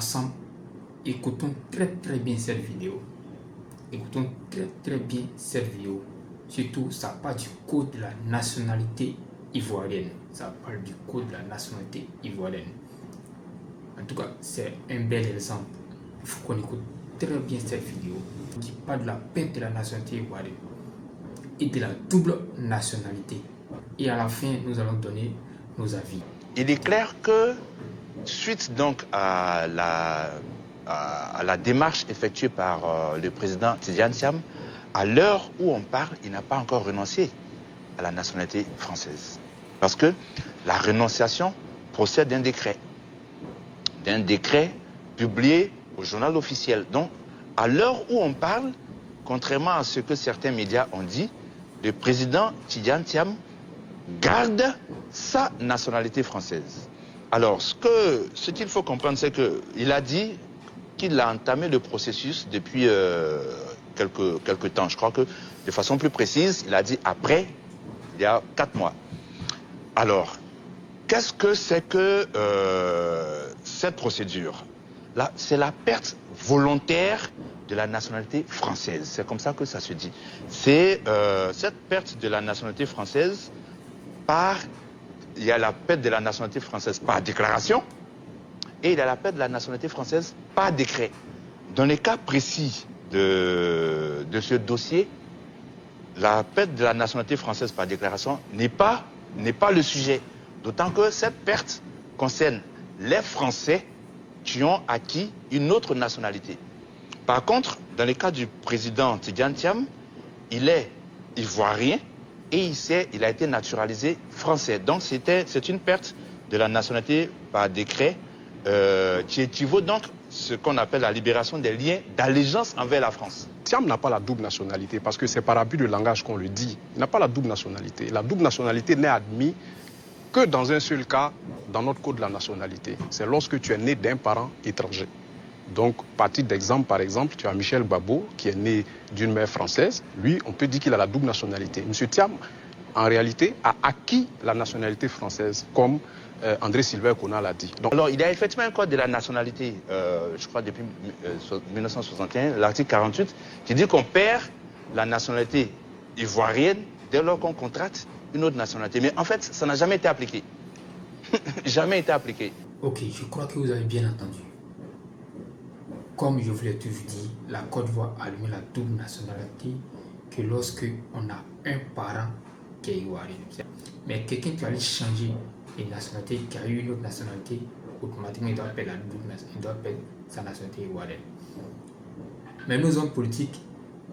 ensemble, écoutons très bien cette vidéo. Écoutons très bien cette vidéo. Surtout, ça parle du code de la nationalité ivoirienne. Ça parle du code de la nationalité ivoirienne. En tout cas, c'est un bel exemple. Il faut qu'on écoute très bien cette vidéo qui parle de la perte de la nationalité ivoirienne et de la double nationalité. Et à la fin, nous allons donner nos avis. Il est clair que, suite donc à la démarche effectuée par le président Tidjane Thiam, à l'heure où on parle, il n'a pas encore renoncé à la nationalité française. Parce que la renonciation procède d'un décret publié au journal officiel. Donc, à l'heure où on parle, contrairement à ce que certains médias ont dit, le président Tidjane Thiam garde sa nationalité française. Alors, ce qu'il faut comprendre, c'est qu'il a dit qu'il a entamé le processus depuis quelques temps. Je crois que, de façon plus précise, il a dit après, il y a 4 mois. Alors, qu'est-ce que c'est que cette procédure? Là, c'est la perte volontaire de la nationalité française. C'est comme ça que ça se dit. C'est cette perte de la nationalité française il y a la perte de la nationalité française par déclaration et il y a la perte de la nationalité française par décret. Dans les cas précis de ce dossier, la perte de la nationalité française par déclaration n'est pas le sujet. D'autant que cette perte concerne les Français qui ont acquis une autre nationalité. Par contre, dans le cas du président Tidjane Thiam, il est ivoirien et il a été naturalisé français. Donc c'est une perte de la nationalité par décret qui équivaut donc à ce qu'on appelle la libération des liens d'allégeance envers la France. Thiam n'a pas la double nationalité parce que c'est par abus de langage qu'on le dit. Il n'a pas la double nationalité. La double nationalité n'est admise que dans un seul cas dans notre code de la nationalité. C'est lorsque tu es né d'un parent étranger. Donc, à titre d'exemple, par exemple, tu as Michel Gbagbo qui est né d'une mère française. Lui, on peut dire qu'il a la double nationalité. M. Thiam, en réalité, a acquis la nationalité française, comme André Sylvain Kona l'a dit. Donc, alors, il y a effectivement un code de la nationalité, je crois depuis 1961, l'article 48, qui dit qu'on perd la nationalité ivoirienne dès lors qu'on contracte une autre nationalité. Mais en fait, ça n'a jamais été appliqué. Jamais été appliqué. Ok, je crois que vous avez bien entendu. Comme je vous l'ai toujours dit, la Côte d'Ivoire a la double nationalité que lorsque on a un parent qui est ivoirien. Mais quelqu'un qui va changer une nationalité, qui a eu une autre nationalité, automatiquement il doit perdre sa nationalité ivoirienne. Mais nos hommes politiques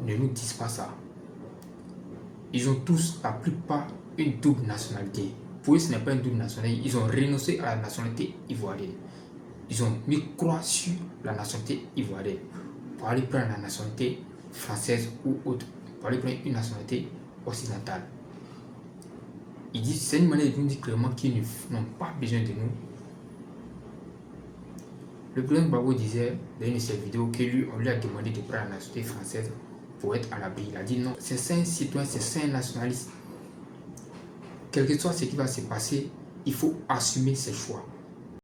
ne nous disent pas ça. Ils ont tous, la plupart, une double nationalité. Pour eux, ce n'est pas une double nationalité. Ils ont renoncé à la nationalité ivoirienne. Ils ont mis croix sur la nationalité ivoirienne pour aller prendre la nationalité française ou autre, pour aller prendre une nationalité occidentale. Ils disent, c'est une manière de nous dire clairement qu'ils n'ont pas besoin de nous. Le président Gbagbo disait dans une de ses vidéos que lui, on lui a demandé de prendre la nationalité française pour être à l'abri. Il a dit non, c'est un citoyen, c'est un nationaliste. Quel que soit ce qui va se passer, il faut assumer ses choix.